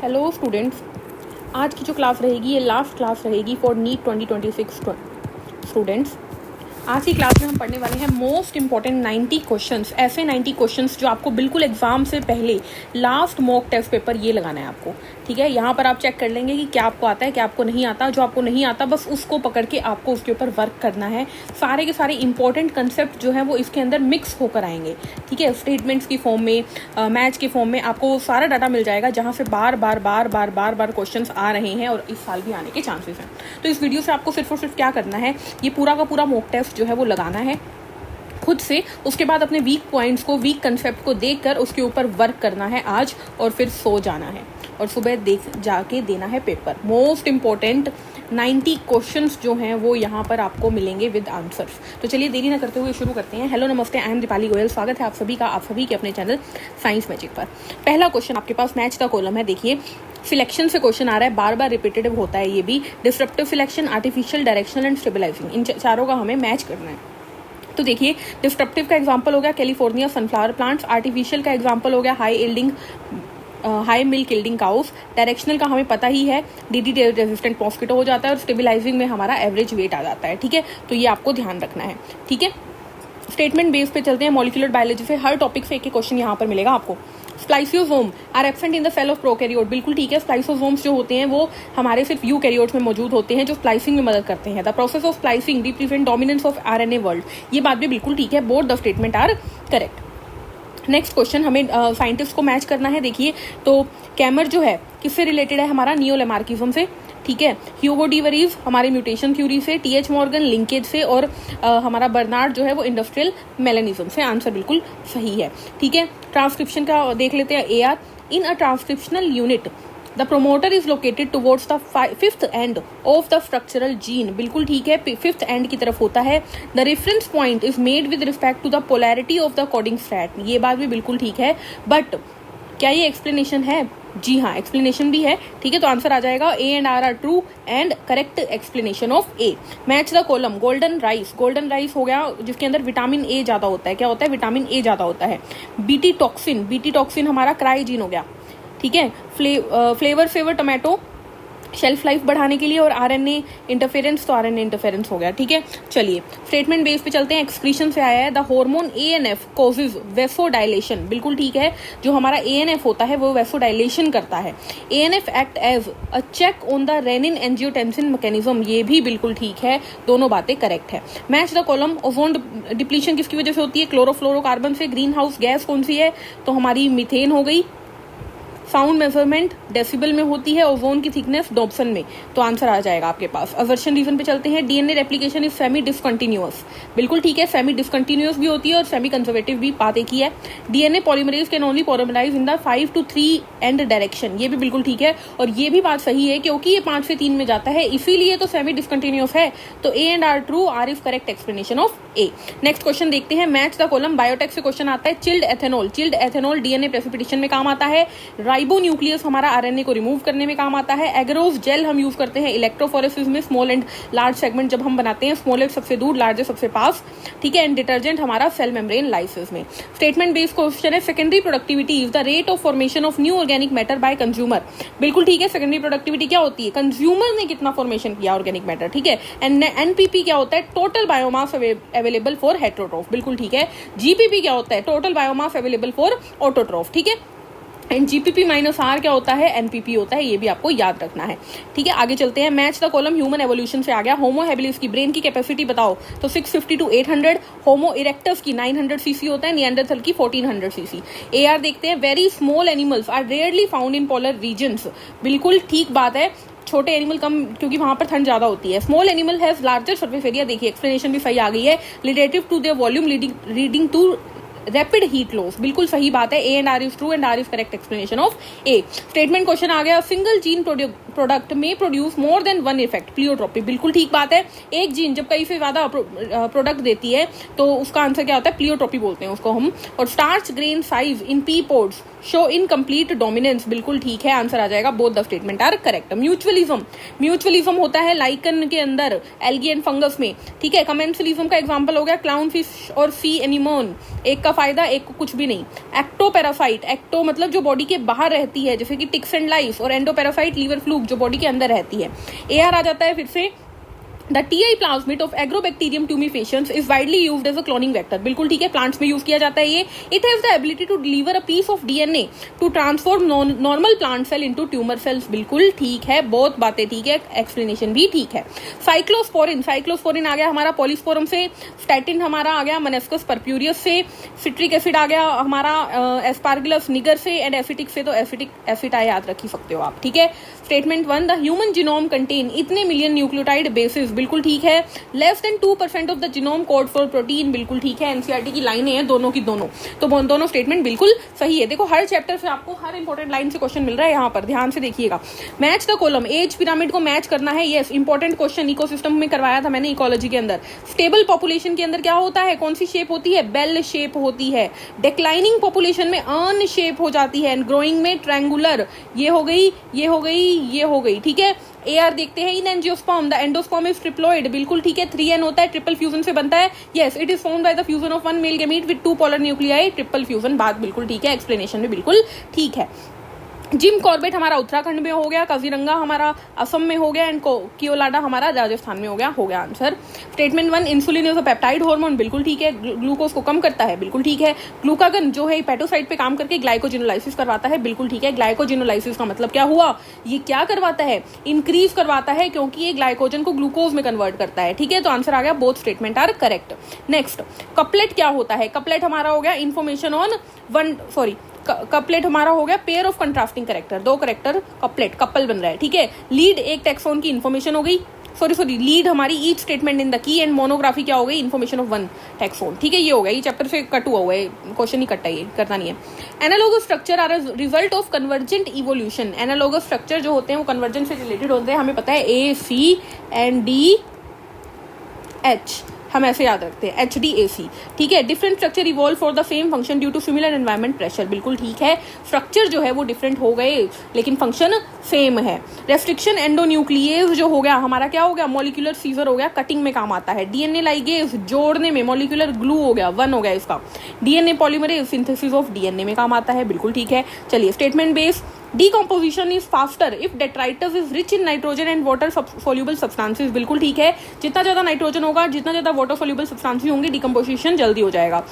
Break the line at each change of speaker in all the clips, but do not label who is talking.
Hello students, आज की जो क्लास रहेगी ये लास्ट क्लास रहेगी फॉर नीट 2026 स्टूडेंट्स। आज की क्लास में हम पढ़ने वाले हैं मोस्ट इंपॉर्टेंट 90 क्वेश्चंस, ऐसे 90 क्वेश्चंस जो आपको बिल्कुल एग्जाम से पहले लास्ट मॉक टेस्ट पेपर ये लगाना है आपको। ठीक है, यहाँ पर आप चेक कर लेंगे कि क्या आपको आता है, क्या आपको नहीं आता। जो आपको नहीं आता बस उसको पकड़ के आपको उसके ऊपर वर्क करना है। सारे के सारे इंपॉर्टेंट कंसेप्ट जो है वो इसके अंदर मिक्स होकर आएंगे। ठीक है, स्टेटमेंट्स की फॉर्म में, मैच के फॉर्म में आपको सारा डाटा मिल जाएगा जहाँ से बार बार क्वेश्चन आ रहे हैं और इस साल भी आने के चांसेस हैं। तो इस वीडियो से आपको सिर्फ और सिर्फ क्या करना है, ये पूरा का पूरा मॉक टेस्ट जो है वो लगाना है खुद से। उसके बाद अपने वीक पॉइंट्स को, वीक कंसेप्ट को देखकर उसके ऊपर वर्क करना है आज, और फिर सो जाना है और सुबह जाके देना है पेपर। मोस्ट इंपॉर्टेंट 90 क्वेश्चंस जो हैं वो यहाँ पर आपको मिलेंगे विद आंसर्स। तो चलिए देरी ना करते हुए शुरू करते हैं। हेलो नमस्ते, आई एम दीपाली गोयल। स्वागत है आप सभी का, आप सभी के अपने चैनल साइंस मैजिक पर। पहला क्वेश्चन आपके पास मैच का कॉलम है। देखिए, सिलेक्शन से क्वेश्चन आ रहा है, बार बार रिपीटेटिव होता है ये भी। Disruptive selection, artificial, directional and stabilising, इन चारों का हमें मैच करना है। तो देखिए, डिस्ट्रप्टिव का एग्जांपल हो गया कैलिफोर्निया सनफ्लावर प्लांट्स। आर्टिफिशियल का एग्जांपल हो गया high milk yielding cows. Directional का हमें पता ही है, डीडीटी रेजिस्टेंट मॉस्किटो हो जाता है। और स्टेबलाइजिंग में हमारा एवरेज वेट आ जाता है। ठीक है, तो ये आपको ध्यान रखना है। ठीक है, स्टेटमेंट बेस पे चलते हैं। मॉलिक्यूलर बायोलॉजी से हर टॉपिक से एक एक क्वेश्चन यहाँ पर मिलेगा आपको। Spliceosome are absent in the cell of prokaryote. बिल्कुल ठीक है, स्प्लाइसियोसोम्स जो होते हैं वो हमारे सिर्फ यूकैरियोट्स में मौजूद होते हैं, जो स्प्लाइसिंग में मदद करते हैं। The process of splicing represent dominance of RNA world. ये बात भी बिल्कुल ठीक है, both the statement are correct. Next question हमें साइंटिस्ट को मैच करना है। देखिए, तो कैमर जो है किससे रिलेटेड है, हमारा नियोलेमार्किज्म से। ठीक है, ह्यूगो डी वरीज हमारे म्यूटेशन थ्योरी से, टीएच मॉर्गन लिंकेज से, और हमारा बर्नार्ड जो है वो इंडस्ट्रियल मेलेनिज्म से। आंसर बिल्कुल सही है। ठीक है, ट्रांसक्रिप्शन का देख लेते हैं। A R in a transcriptional unit the promoter is located towards the fifth end of the structural gene. बिल्कुल ठीक है, फिफ्थ एंड की तरफ होता है। The reference point is made with respect to the polarity of the coding strand. ये बात भी बिल्कुल ठीक है, बट क्या ये एक्सप्लेनेशन है? जी हाँ, एक्सप्लेनेशन भी है। ठीक है, तो आंसर आ जाएगा A and R true and correct explanation of A. Match the column. Golden rice, golden rice हो गया जिसके अंदर विटामिन ए ज्यादा होता है। क्या होता है? विटामिन ए ज्यादा होता है। बीटी टॉक्सिन हमारा क्राइजीन हो गया। ठीक है, flavour favour tomato shelf life बढ़ाने के लिए, और आरएनए इंटरफेरेंस, तो आरएनए इंटरफेरेंस हो गया। ठीक है, चलिए स्टेटमेंट बेस पे चलते हैं। एक्सक्रीशन से आया है, the hormone ANF causes vasodilation. बिल्कुल ठीक है, जो हमारा एएनएफ होता है वो वेसोडाइलेशन करता है। ANF act as a check on the renin angiotensin mechanism. ये भी बिल्कुल ठीक है, दोनों बातें करेक्ट है। Match the column. Ozone depletion किसकी वजह से होती है? क्लोरोफ्लोरोकार्बन से। ग्रीन हाउस गैस कौन सी है? तो हमारी मीथेन हो गई। साउंड मेजरमेंट डेसिबल में होती है। ओजोन की थिकनेस डॉप्सन में। तो आंसर आ जाएगा आपके पास। अवर्शन रीजन पे चलते हैं। DNA replication is semi discontinuous. बिल्कुल ठीक है, सेमी डिसकंटिन्यूअस भी होती है और सेमी कंजर्वेटिव भी बात एक ही है। DNA polymerase can only polymerize in the 5 to 3 end direction. ये भी बिल्कुल ठीक है, और ये भी बात सही है क्योंकि ये 5 से 3 में जाता है, इसीलिए तो सेमी डिसकंटिन्यूअस है। तो A and R true, R is correct explanation of A. Next question देखते हैं। Match the column. बायोटेक से क्वेश्चन आता है। चिल्ड एथेनॉल डीएनए प्रेसिपिटेशन में काम आता है। राइबो न्यूक्लियस हमारा आरएनए को रिमूव करने में काम आता है। एगरोज जेल हम यूज करते हैं इलेक्ट्रोफोरेसिस में। स्मॉल एंड लार्ज सेगमेंट जब हम बनाते हैं, स्मॉलेस्ट सबसे दूर, लार्जेस्ट सबसे पास। ठीक है, एंड डिटर्जेंट हमारा सेल मेम्ब्रेन लाइसिस में। स्टेटमेंट बेस्ड क्वेश्चन है। Secondary productivity is the rate of formation of new organic matter by consumer. बिल्कुल ठीक है, सेकेंडरी प्रोडक्टिविटी क्या होती है? कंज्यूमर ने कितना फॉर्मेशन किया ऑर्गेनिक मैटर। ठीक है, एंड एनपीपी क्या होता है? Total biomass available for heterotroph. बिल्कुल ठीक है। जीपीपी क्या होता है? Total biomass available for autotroph. ठीक है, एंड जीपीपी माइनस आर क्या होता है? एनपीपी होता है। ये भी आपको याद रखना है। ठीक है, आगे चलते हैं। Match the column. Human evolution से आ गया। होमो हैबिलिस की ब्रेन की कैपेसिटी बताओ, तो 650 to 800। होमो इरेक्टस की 900 सीसी होता है। निएंडरथल की 1400 सीसी। एआर देखते हैं। Very small animals are rarely found in polar regions. बिल्कुल ठीक बात है, छोटे एनिमल कम, क्योंकि वहां पर ठंड ज्यादा होती है। Small animal has larger surface area. देखिए एक्सप्लेनेशन भी सही आ गई है। Relative to their volume leading to rapid heat loss. बिल्कुल सही बात है। A and R is true and R is correct explanation of A. Statement question आ गया। सिंगल जीन प्रोडक्ट में produce more than one effect, pleiotropy. बिल्कुल ठीक बात है। एक जीन जब कई से ज्यादा प्रोडक्ट देती है तो उसका आंसर क्या होता है? प्लियोट्रोपी बोलते हैं उसको हम। और starch grain size in pea pods show incomplete dominance. बिल्कुल ठीक है, आंसर आ जाएगा। Both the statement are correct. Mutualism होता है लाइकन के अंदर, एल्गी एंड फंगस में। ठीक है, कमेंसलिज्म का एग्जांपल हो गया क्लाउन फिश और सी एनिमोन। एक का इसका फायदा एक कुछ भी नहीं। एक्टोपैरासाइट, एक्टो मतलब जो बॉडी के बाहर रहती है, जैसे कि टिक्स एंड लाइस, और एंडोपैरासाइट लीवर फ्लूक जो बॉडी के अंदर रहती है। AR आ जाता है फिर से। The TI plasmid of Agrobacterium tumefaciens is widely used as a cloning vector। बिल्कुल ठीक है, प्लांट्स में यूज किया जाता है ये। It has the ability to deliver a piece of DNA to transform normal plant cell into tumor cells। बिल्कुल ठीक है, बहुत बातें ठीक है, एक्सप्लेनेशन भी ठीक है। साइक्लोस्पोरिन, साइक्लोस्पोरिन आ गया हमारा पॉलीस्पोरम से, स्टैटिन हमारा आ गया मेनिस्कस परप्यूरियस से, सिट्रिक एसिड आ गया हमारा एस्पार्गिलस निगर से, एंड एसिटिक से तो एसिटिक एसिड याद रख ही सकते हो आप, ठीक है। Statement 1, the human genome contain इतने मिलियन न्यूक्लियोटाइड बेसिस, बिल्कुल ठीक है। Less than 2% of the genome code for protein, बिल्कुल ठीक है। एनसीईआरटी की लाइनें हैं दोनों की दोनों, तो दोनों स्टेटमेंट बिल्कुल सही है। देखो हर चैप्टर से आपको हर इंपॉर्टेंट लाइन से क्वेश्चन मिल रहा है, यहाँ पर ध्यान से देखिएगा। Match the column, age pyramid को मैच करना है, यस इंपॉर्टेंट क्वेश्चन इकोसिस्टम में करवाया था मैंने इकोलॉजी के अंदर। स्टेबल पॉपुलेशन के अंदर क्या होता है, कौन सी शेप होती है, बेल शेप होती है। डिक्लाइनिंग पॉपुलेशन में अर्न शेप हो जाती है, एंड ग्रोइंग में ट्रायंगुलर, ये हो गई, ये हो गई, ये हो गई, ठीक है। AR देखते हैं, इन angiosperm the endosperm is triploid, बिल्कुल ठीक है। 3N होता है, ट्रिपल फ्यूजन से बनता है, yes it is formed by the fusion of one male gamete with 2 polar nuclei, triple fusion, बात बिल्कुल ठीक है, एक्सप्लेनेशन भी बिल्कुल ठीक है। जिम कॉर्बेट हमारा उत्तराखंड में हो गया, काजीरंगा हमारा असम में हो गया, एंड कियोलाडा हमारा राजस्थान में हो गया answer. Statement 1, insulin is a peptide hormone, बिल्कुल ठीक है, ग्लूकोज को कम करता है, बिल्कुल ठीक है। ग्लूकागन जो है हेपेटोसाइट पे काम करके ग्लाइकोजिनोलाइसिस करवाता है, बिल्कुल ठीक है। ग्लाइकोजिनोलाइसिस का मतलब क्या हुआ, ये क्या करवाता है, इंक्रीज करवाता है, क्योंकि ये ग्लाइकोजन को ग्लूकोज में कन्वर्ट करता है, ठीक है। तो आंसर आ गया, both statement are correct. Next, couplet क्या होता है, कपलेट हमारा हो गया इन्फॉर्मेशन ऑन कपलेट हमारा हो गया pair of contrasting character, 2 character couplet couple बन रहा है, ठीक है। लीड एक टैक्सोन की इन्फॉर्मेशन हो गई, सॉरी लीड हमारी each statement in the key, and monography क्या हो गई, इन्फॉर्मेशन ऑफ वन टैक्सोन, ठीक है। ये हो गया, ये चैप्टर से कट हुआ है, क्वेश्चन ही कटा, ये करना नहीं है। Analogous structure are result of convergent evolution, analogous structure जो होते हैं वो कन्वर्जेंट से रिलेटेड होते हैं, हमें पता है ACNDH, हम ऐसे याद रखते हैं HDAC, ठीक है। Different structure evolve for the same function due to similar environment pressure, बिल्कुल ठीक है। स्ट्रक्चर जो है वो डिफरेंट हो गए लेकिन फंक्शन सेम है। रेस्ट्रिक्शन एंडोन्यूक्लिएज जो हो गया हमारा क्या हो गया, मॉलिक्यूलर सीजर हो गया, कटिंग में काम आता है। DNA लाइगेज जोड़ने में, मॉलिक्यूलर ग्लू हो गया, 1 हो गया इसका। DNA polymerase synthesis of DNA में काम आता है, बिल्कुल ठीक है। चलिए statement base, decomposition is faster if detritus is rich in nitrogen and water soluble substances, बिल्कुल ठीक है। जितना ज्यादा नाइट्रोजन होगा, जितना ज्यादा वाटर सोल्यूबल सब्सटेंसेस होंगे, डिकम्पोजिशन जल्दी हो जाएगा।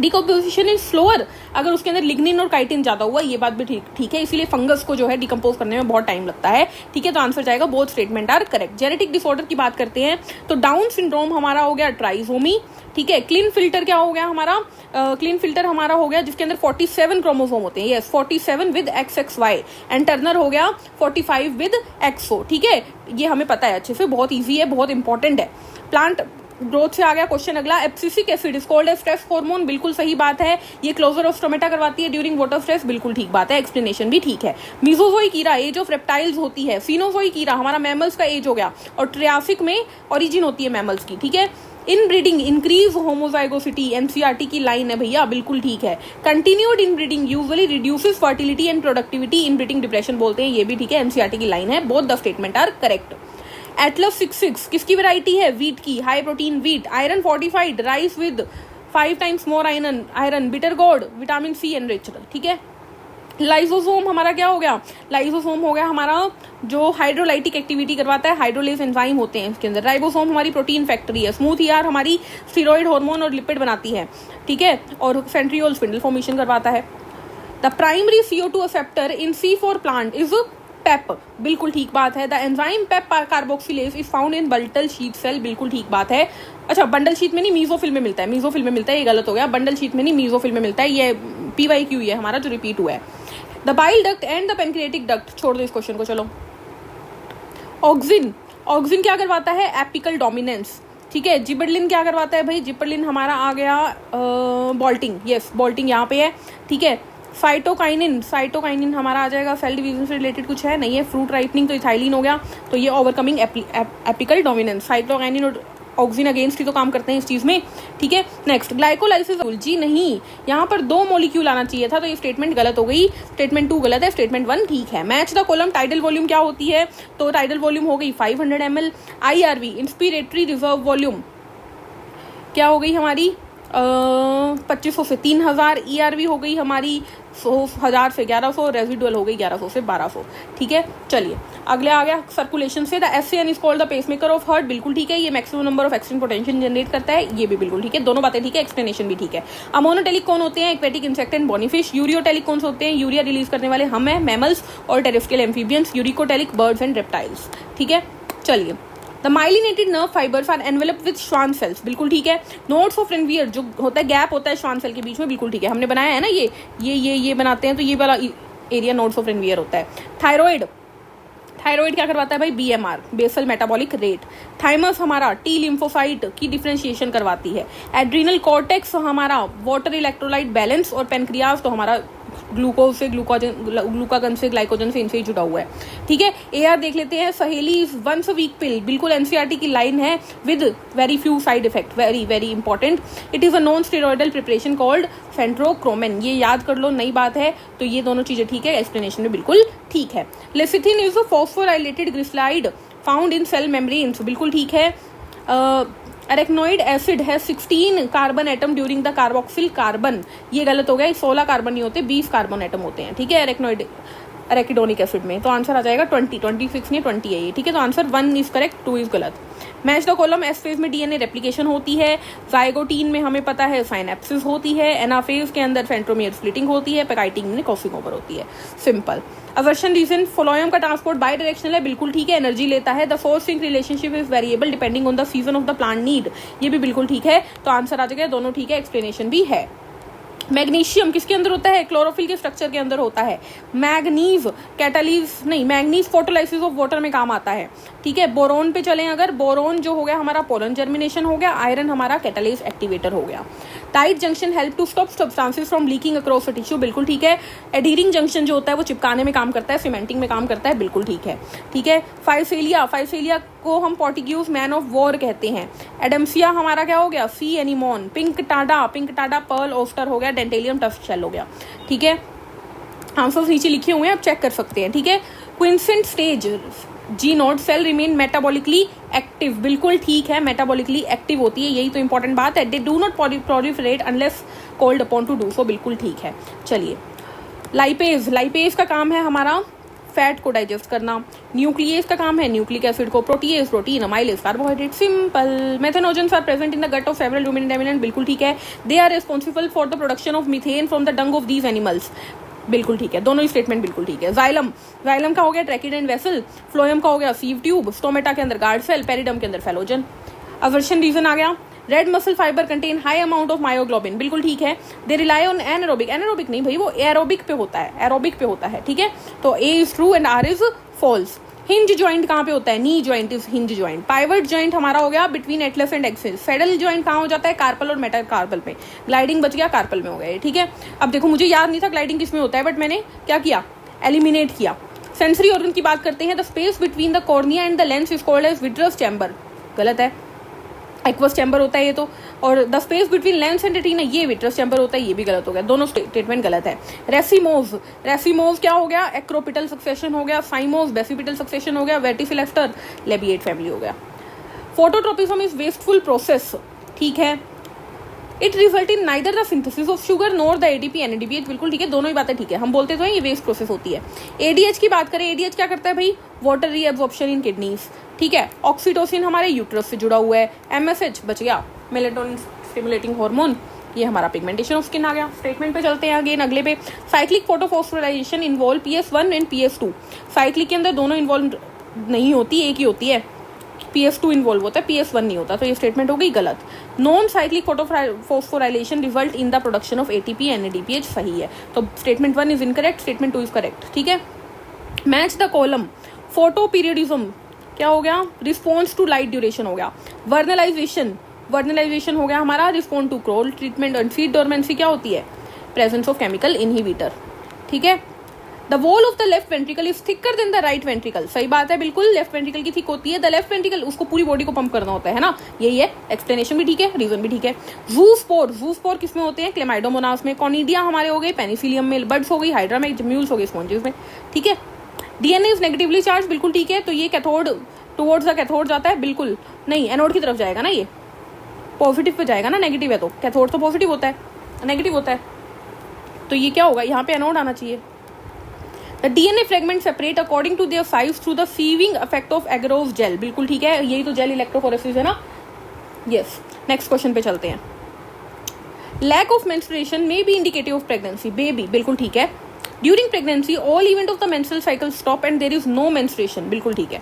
डिकम्पोजिशन इज स्लोअर अगर उसके अंदर लिग्निन और काइटिन ज्यादा हुआ, ये बात भी ठीक है, इसीलिए फंगस को जो है डिकम्पोज करने में बहुत टाइम लगता है, ठीक है। तो आंसर जाएगा, both statement are correct. Genetic disorder की बात करते हैं तो डाउन सिंड्रोम हमारा हो गया ट्राइसोमी, ठीक है। क्लीन फिल्टर क्या हो गया हमारा, क्लीन फिल्टर हमारा हो गया जिसके अंदर 47 क्रोमोसोम होते हैं, yes 47 with XXY, and Turner हो गया 45 विद XO, ठीक है। ये हमें पता है अच्छे से, बहुत ईजी है, बहुत इंपॉर्टेंट है। प्लांट ग्रोथ से आ गया क्वेश्चन अगला, abscisic acid is called a stress hormone, बिल्कुल सही बात है। ये क्लोजर ऑफ स्टोमेटा करवाती है ड्यूरिंग वाटर स्ट्रेस, बिल्कुल ठीक बात है, एक्सप्लेनेशन भी ठीक है। Mesozoic era age of reptiles होती है, सीनोजोइक ईरा हमारा मैमल्स का एज हो गया, और ट्रियासिक में ओरिजिन होती है मैमल्स की, ठीक है। इन ब्रीडिंग इंक्रीज होमोजाइगोसिटी, एनसीईआरटी की लाइन है भैया, बिल्कुल ठीक है। Continued in breeding usually reduces fertility and productivity, in breeding depression बोलते हैं, ये भी ठीक है, एनसीईआरटी की लाइन है, both the statement are correct. Atlas 66 किसकी वैरायटी है, वीट की, high protein wheat, iron fortified rice with 5 times more iron, bitter gourd, vitamin C enriched, ठीक है। लाइसोसोम हमारा क्या हो गया, लाइसोसोम हो गया हमारा जो हाइड्रोलाइटिक एक्टिविटी करवाता है, हाइड्रोलेज एंजाइम होते हैं इसके अंदर। राइबोसोम हमारी प्रोटीन फैक्ट्री है। स्मूथ ER हमारी स्टीरॉयड हार्मोन और लिपिड बनाती है, ठीक है, और सेंट्रियोल स्पिंडल फॉर्मेशन करवाता है। The primary CO2 acceptor in C4 plant is PEP, बिल्कुल ठीक बात है। The enzyme PEP carboxylase is found in bundle sheath cell, बिल्कुल ठीक बात है। अच्छा, बंडल शीट में नहीं, मीजोफिल में मिलता है, मीजोफिल में मिलता है, ये गलत हो गया, बंडल शीट में नहीं मीजोफिल में मिलता है, ये PYQ है हमारा जो रिपीट हुआ है। The bile duct and the pancreatic duct, छोड़ दो इस क्वेश्चन को, चलो। ऑक्सिन, ऑक्सिन क्या करवाता है, एपिकल डोमिनेंस, ठीक है। जिबरलिन क्या करवाता है भाई, जिबरलिन हमारा आ गया बॉल्टिंग, यस बॉल्टिंग यहाँ पे है, ठीक है। साइटोकाइनिन, साइटोकाइनिन हमारा आ जाएगा सेल डिवीजन से रिलेटेड कुछ है नहीं है, फ्रूट राइपनिंग तो इथाइलिन हो गया, तो ये ओवरकमिंग एपिकल डोमिनेंस, साइटोकाइनिन और ऑक्सिन अगेंस्ट ही तो काम करते हैं इस चीज में, ठीक है। नेक्स्ट, ग्लाइकोलाइसिस, जी नहीं, यहाँ पर 2 मॉलिक्यूल आना चाहिए था, तो ये स्टेटमेंट गलत हो गई, स्टेटमेंट 2 गलत है, स्टेटमेंट 1 ठीक है। Match the column, tidal volume क्या होती है, तो टाइडल वॉल्यूम हो गई 500 ml। IRV inspiratory reserve volume क्या हो गई हमारी, 2500 से 3000, ERV हो गई हमारी 1000 से 1100, रेजिडुअल हो गई 1100 से 1200। ठीक है, चलिए अगले आ गया सर्कुलेशन से। The SCN is called the pacemaker of heart, बिल्कुल ठीक है। ये maximum number of extreme potential generate करता है, ये भी बिल्कुल ठीक है। दोनों बातें ठीक है, एक्सप्लेनेशन भी ठीक है। अमोनोटेलिक कौन होते हैं? Aquatic insect and bony fish. Ureotelic कौन से होते हैं? यूरिया रिलीज करने वाले हम हैं, मैमल्स और terrestrial amphibians. Uricotelic birds and reptiles. ठीक है, चलिए the myelinated nerve fibres are enveloped with Schwann cells, बिल्कुल ठीक है। नोड्स ऑफ रेनवियर, जो होता है गैप होता है श्वान सेल के बीच में, बिल्कुल ठीक है। हमने बनाया है ना ये बनाते हैं, तो ये वाला एरिया नोड्स ऑफ रेनवियर होता है। थायराइड, थायराइड क्या करवाता है भाई? BMR, basal metabolic rate. Thymus हमारा T लिम्फोसाइट की डिफरेंशिएशन करवाती है। एड्रीनल कॉर्टेक्स हमारा वाटर इलेक्ट्रोलाइट बैलेंस, और पेनक्रियाज तो हमारा ग्लूकोज से ग्लूकागन से ग्लाइकोजन से इनसे ही जुड़ा हुआ है। ठीक है, AR देख लेते हैं। सहेली वंस अ वीक पिल, बिल्कुल NCERT की लाइन है, with very few side effect, very very important. It is a non steroidal preparation called फेंट्रोक्रोमेन, ये याद कर लो, नई बात है। तो ये दोनों चीजें ठीक है, एक्सप्लेनेशन में बिल्कुल ठीक है। Lecithin is a phosphorylated glyceride found in cell membranes, बिल्कुल ठीक है। अरेक्नोइड एसिड है 16 carbon atom during the carboxyl carbon, ये गलत हो गया, 16 कार्बन नहीं होते, 20 कार्बन एटम होते हैं। ठीक है, अरेक्नोइड एरेकिडोनिक एसिड में। तो आंसर आ जाएगा 26 नहीं 20 है ये। ठीक है, तो आंसर 1 इज करेक्ट, 2 इज गलत। Match the column. S phase में DNA रेप्लिकेशन होती है। जाइगोटीन में हमें पता है साइनेप्सिस होती है। एनाफेज के अंदर सेंट्रोमियर स्प्लिटिंग होती है। पैकाइटिन में क्रॉसिंग ओवर होती है। सिंपल। अवर्शन रीजन, फ्लोएम का ट्रांसपोर्ट बाई डायरेक्शनल है, बिल्कुल ठीक है, एनर्जी लेता है। The force sink relationship is variable depending on the season of the plant need, ये भी बिल्कुल ठीक है। तो आंसर आ जाएगा, दोनों ठीक है, एक्सप्लेनेशन भी है। मैग्नीशियम किसके अंदर होता है? क्लोरोफिल के स्ट्रक्चर के अंदर होता है। मैग्नीज कैटालिस नहीं, मैग्नीज फोटोलाइसिस ऑफ वाटर में काम आता है। ठीक है, बोरोन पे चलें अगर, बोरोन जो हो गया हमारा पोलन जर्मिनेशन हो गया। आयरन हमारा कैटालिस एक्टिवेटर हो गया। Tight junction help to stop substances from leaking across the tissue, बिल्कुल ठीक है। एडीरिंग जंक्शन जो होता है वो चिपकाने में काम करता है, सीमेंटिंग में काम करता है, बिल्कुल ठीक है। ठीक है, फाइसेलिया को हम पोर्टिग्यूज मैन ऑफ वॉर कहते हैं। एडम्सिया हमारा क्या हो गया? Sea anemone. Pinctada pearl oyster हो गया। डेंटेलियम टफ्ट शेल हो गया। ठीक है, आंसर्स नीचे लिखे हुए हैं, आप चेक कर सकते हैं। ठीक है, quiescent stage G0 cell remain metabolically active, बिल्कुल ठीक है, मेटाबॉलिकली एक्टिव होती है, यही तो इंपॉर्टेंट बात है। They do not proliferate unless called upon two do so, बिल्कुल ठीक है। चलिए, लाइपेज का काम है हमारा फैट को डाइजेस्ट करना। न्यूक्लियस का काम है न्यूक्लिक एसिड को। Protease protein, amylase carbohydrate, simple. Methanogens are present in the gut of several ruminant animals, बिल्कुल ठीक है। They are responsible for the production of methane from the dung of these animals, बिल्कुल ठीक है, दोनों ही statement बिल्कुल ठीक है। जाइलम का हो गया ट्रैकिड एंड वेसल। फ्लोएम का हो गया सीव ट्यूब। स्टोमेटा के अंदर गार्ड सेल। पेरिडम के अंदर फेलोजन। अवर्शन रीजन आ गया। Red muscle fibre contain high amount of myoglobin, बिल्कुल ठीक है। दे रिलाई ऑन एनारोबिक नहीं भाई, वो एरोबिक पे होता है। ठीक है, तो A is true and R is false. Hinge joint कहाँ पे होता है? Knee joint is hinge joint. Pivot joint हमारा हो गया between atlas and axis. Saddle joint कहाँ हो जाता है? कार्पल और मेटाकार्पल पे। ग्लाइडिंग बच गया, कार्पल में हो गया। ठीक है, अब देखो मुझे याद नहीं था ग्लाइडिंग किस में होता है, बट मैंने क्या किया? एलिमिनेट किया। सेंसरी ऑर्गन की बात करते हैं। The space between the cornea and the lens is called as vitreous chamber, गलत है, एक्वस चैम्बर होता है ये तो। और the space between lens and retina, ये विट्रस चैम्बर होता है, ये भी गलत हो गया, दोनों स्टेटमेंट गलत है। रेसिमोव क्या हो गया? एक्रोपिटल सक्सेशन हो गया। साइमोव बेसिपिटल सक्सेशन हो गया। वेटिसिलेस्टर लेबिएट फैमिली हो गया। फोटोट्रोपिज्म इज वेस्टफुल प्रोसेस, ठीक है। It result in neither the synthesis of sugar NOR the ADP NADPH, बिल्कुल ठीक है, दोनों ही बातें ठीक है। हम बोलते तो हैं ये वेस्ट प्रोसेस होती है। ADH की बात करें, ADH क्या करता है भाई? वाटर रीअब्जॉर्प्शन इन किडनीज, ठीक है। ऑक्सीटोसिन हमारे यूट्रस से जुड़ा हुआ है। MSH बच गया, मेलेटोनिन स्टिमुलेटिंग हार्मोन, ये हमारा पिगमेंटेशन ऑफ स्किन आ गया। स्टेटमेंट पे चलते हैं अगेन अगले पे। Cyclic photophosphorylation involve PS1 and PS2। Cyclic के अंदर दोनों इन्वॉल्व नहीं होती, एक ही होती है। PS2 इन्वॉल्व होता है, PS1 नहीं होता, तो ये स्टेटमेंट हो गई गलत। Non cyclic photophosphorylation result in the production of ATP NADPH, सही है। तो statement 1 is incorrect, statement 2 is correct, ठीक है। Match the column. Photo periodism क्या हो गया? रिस्पॉन्स टू लाइट ड्यूरेशन हो गया। वर्नलाइजेशन हो गया हमारा respond to cold treatment. And seed dormancy क्या होती है? प्रेजेंस ऑफ केमिकल इनहिबिटर, ठीक है। The wall of the left ventricle is thicker than the right ventricle, सही बात है, बिल्कुल लेफ्ट वेंट्रिकल की थिक होती है। द लेफ्ट वेंट्रिकल, उसको पूरी बॉडी को पंप करना होता है ना, यही है। एक्सप्लेनेशन भी ठीक है, रीजन भी ठीक है। जूस्पोर किस में होते हैं? क्लेमाइडोमोनास में। कॉनिडिया हमारे हो गए पेनिसिलियम में। बर्ड्स हो गई हाइड्रा में। म्यूल्स हो गई स्पॉन्जेस में, ठीक है। DNA इज नेगेटिवली चार्ज, बिल्कुल ठीक है, तो ये कैथोड टुवर्ड्स द कैथोड जाता है, बिल्कुल नहीं, एनोड की तरफ जाएगा ना ये, पॉजिटिव पे जाएगा ना, नेगेटिव है तो कैथोड तो पॉजिटिव होता है, नेगेटिव होता है, तो ये क्या होगा, यहाँ पे एनोड आना चाहिए। The DNA fragment separate according to their size through the sieving effect of agarose gel, बिल्कुल ठीक है, यही तो जेल इलेक्ट्रोफोरेसिस है ना, यस। नेक्स्ट क्वेश्चन पे चलते हैं। Lack of menstruation may be indicative of pregnancy, baby, बिल्कुल ठीक है। During pregnancy all event of the menstrual cycle stop and there is no menstruation, बिल्कुल ठीक है।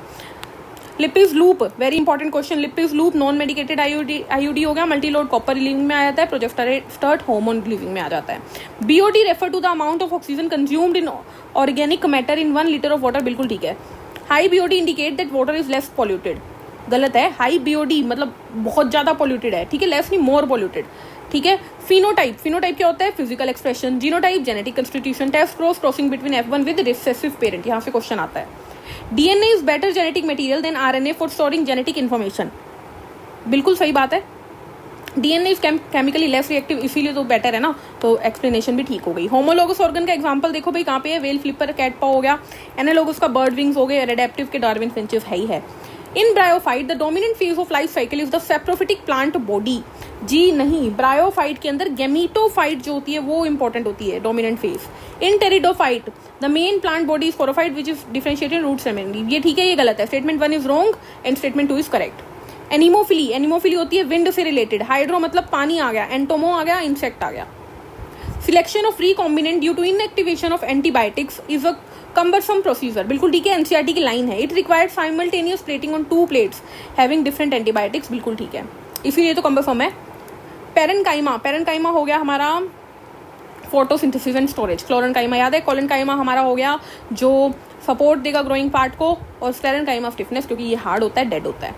Lippes loop, very important question, Lippes loop non medicated IUD हो गया, Multiload copper relieving में आ जाता है, प्रोजेस्टेरोन हार्मोन रिलीविंग में आ जाता है। BOD refer to the amount of oxygen consumed in organic matter in 1 litre of water, बिल्कुल ठीक है। High BOD indicate that water is less polluted, गलत है, हाई बीओडी मतलब बहुत ज्यादा पॉल्यूटेड है, ठीक है, लेस नहीं मोर पॉल्यूटेड, ठीक है। फिनोटाइप, फिनोटाइप क्या होता है, physical expression. Genotype genetic constitution, test crossing between F1 with recessive parent, यहाँ से क्वेश्चन आता है। DNA is better genetic material than RNA for storing genetic information, बिल्कुल सही बात है। DNA is chemically less reactive, इसीलिए तो बेटर है ना, तो एक्सप्लेनेशन भी ठीक हो गई। होमोलोगस ऑर्गन का एग्जांपल देखो भाई कहाँ पे है, वेल फ्लिपर कैट पा हो गया, एनालोगस का बर्ड विंग्स हो गए, रेडेप्टिव के डार्विन फिंचेस है ही है। In bryophyte the dominant phase of life cycle is the saprophytic plant body, जी नहीं, ब्रायोफाइट के अंदर गेमीटोफाइट जो होती है वो इंपॉर्टेंट होती है, dominant phase. In pteridophyte the main plant body is sporophyte which is differentiated root ceremony, ये ठीक है, ये गलत है, statement 1 is wrong and statement 2 is correct. Anemophily, anemophily होती है विंड से रिलेटेड, हाइड्रो मतलब पानी आ गया, एंटोमो आ गया, इंसेक्ट आ गया। Selection of recombinant due to inactivation of antibiotics is a cumbersome procedure, बिल्कुल ठीक है, एनसीईआरटी की लाइन है। It required simultaneous plating on 2 plates having different antibiotics, बिल्कुल ठीक है, इसीलिए तो cumbersome है। पेरेनकाइमा, पेरेनकाइमा हो गया हमारा फोटोसिंथेसिस एंड स्टोरेज, क्लोरेनकाइमा याद है, कोलेनकाइमा हमारा हो गया जो सपोर्ट देगा ग्रोइंग पार्ट को, और स्क्लेरेनकाइमा स्टिफनेस क्योंकि ये हार्ड होता है, डेड होता है।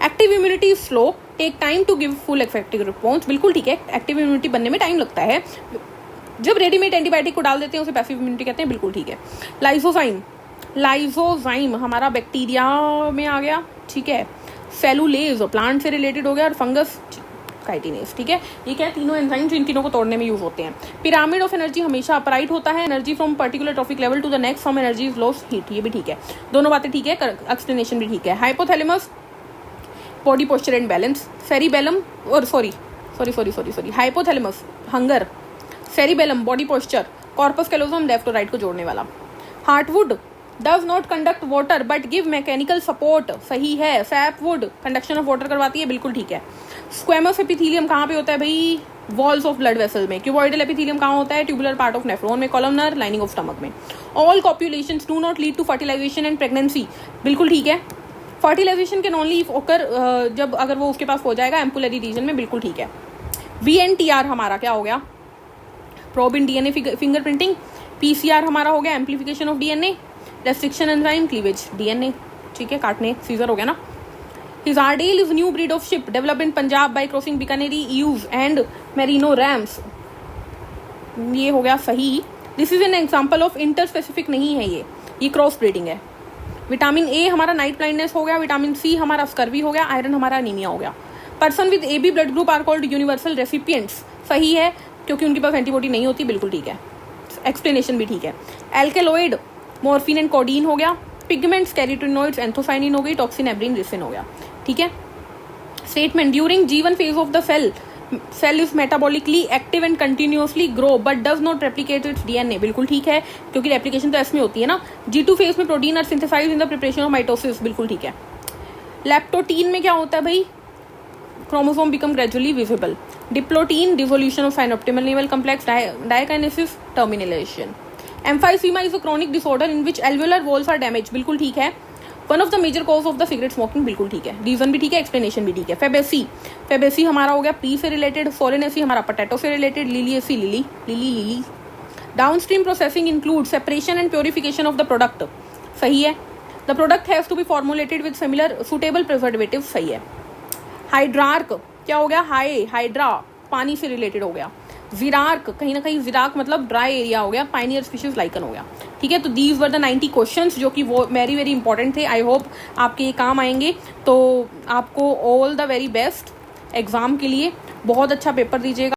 Active immunity is slow, take time to give full effective response, बिल्कुल ठीक है, एक्टिव इम्यूनिटी बनने में टाइम लगता है, जब रेडीमेड एंटीबायोटिक को डाल देते हैं उसे पैसिव इम्यूनिटी कहते हैं, बिल्कुल ठीक है। लाइसोजाइम, लाइसोजाइम हमारा बैक्टीरिया में आ गया, ठीक है। सेलुलेज प्लांट से रिलेटेड हो गया, और फंगस काइटिनेज, ठीक है, ये क्या है, तीनों एंजाइम्स इन तीनों को तोड़ने में यूज होते हैं। पिरामिड ऑफ एनर्जी हमेशा अपराइट होता है, energy from particular trophic level to the next from energy is loss heat, ये भी ठीक है, दोनों बातें ठीक है, एक्सप्लेनेशन भी ठीक है। Hypothalamus body posture and balance, cerebellum और sorry hypothalamus hunger, cerebellum body posture, corpus callosum left और राइट को जोड़ने वाला। Heartwood does not conduct water but give mechanical support, सही है। सैपवुड कंडक्शन ऑफ वाटर करवाती है, बिल्कुल ठीक है। स्क्वेमस एपिथेलियम कहाँ पे होता है भाई, वॉल्स ऑफ ब्लड वेसल में। क्यूबॉइडल एपिथेलियम कहाँ होता है, ट्यूबुलर पार्ट ऑफ नेफ्रॉन में, कॉलमनर लाइनिंग ऑफ स्टमक में। All copulations do not lead to fertilization and pregnancy, बिल्कुल ठीक है। फर्टिलाइजेशन कैन ओनली ओकर जब अगर वो उसके पास हो जाएगा एम्पुलरी रीजन में, बिल्कुल ठीक है। VNTR हमारा क्या हो गया, probe in DNA fingerprinting. PCR हमारा हो गया amplification of DNA, restriction enzyme, cleavage DNA, ठीक है, काटने सीजर हो गया ना। Hisardale is new breed of sheep developed in Punjab by crossing Bikaneri ewes and merino rams, ये हो गया सही। This is an example of inter specific नहीं है, ये क्रॉस ब्रीडिंग है। विटामिन ए हमारा नाइट ब्लाइंडनेस हो गया, विटामिन सी हमारा स्कर्वी हो गया, आयरन हमारा एनीमिया हो गया। Person with AB blood group are called universal recipients, सही है क्योंकि उनके पास एंटीबॉडी नहीं होती, बिल्कुल ठीक है, एक्सप्लेनेशन भी ठीक है। एल्केलॉइड मॉर्फिन एंड कोडीन हो गया, पिगमेंट्स कैरोटीनॉइड्स एंथोसाइनिन हो गई, टॉक्सिन एब्रिन रिसिन हो गया, ठीक है। Statement during G1 phase of the cell is metabolically active and continuously grow but does not replicate its DNA, बिल्कुल ठीक है क्योंकि रेप्लिकेशन तो इसमें होती है ना। G2 फेज में protein are synthesized in the preparation of mitosis, बिल्कुल ठीक है। लैप्टोटीन में क्या होता है भाई, chromosome become gradually visible. Diplotene dissolution of synaptonemal complex, diakinesis termination. Emphysema is a chronic disorder in which alveolar walls are damage, बिल्कुल ठीक है। One of the major cause of the cigarette smoking, बिल्कुल ठीक है, reason भी ठीक है, explanation भी ठीक है। फेबेसी हमारा हो गया पी से रिलेटेड, सोलेनेसी हमारा पोटैटो से related, Liliaceae lily. Downstream processing include separation and purification of the product, सही है। The product has to be formulated with similar suitable preservative, सही है। हाइड्रार्क क्या हो गया, हाइड्रा पानी से रिलेटेड हो गया। जिरार्क कहीं ना कहीं जिराक मतलब ड्राई एरिया हो गया, पाइनियर स्पीशीज लाइकन हो गया, ठीक है। तो दीज वर द 90 क्वेश्चंस जो कि वो वेरी वेरी इंपॉर्टेंट थे। आई होप आपके ये काम आएंगे, तो आपको all the very best exam के लिए, बहुत अच्छा पेपर दीजिएगा।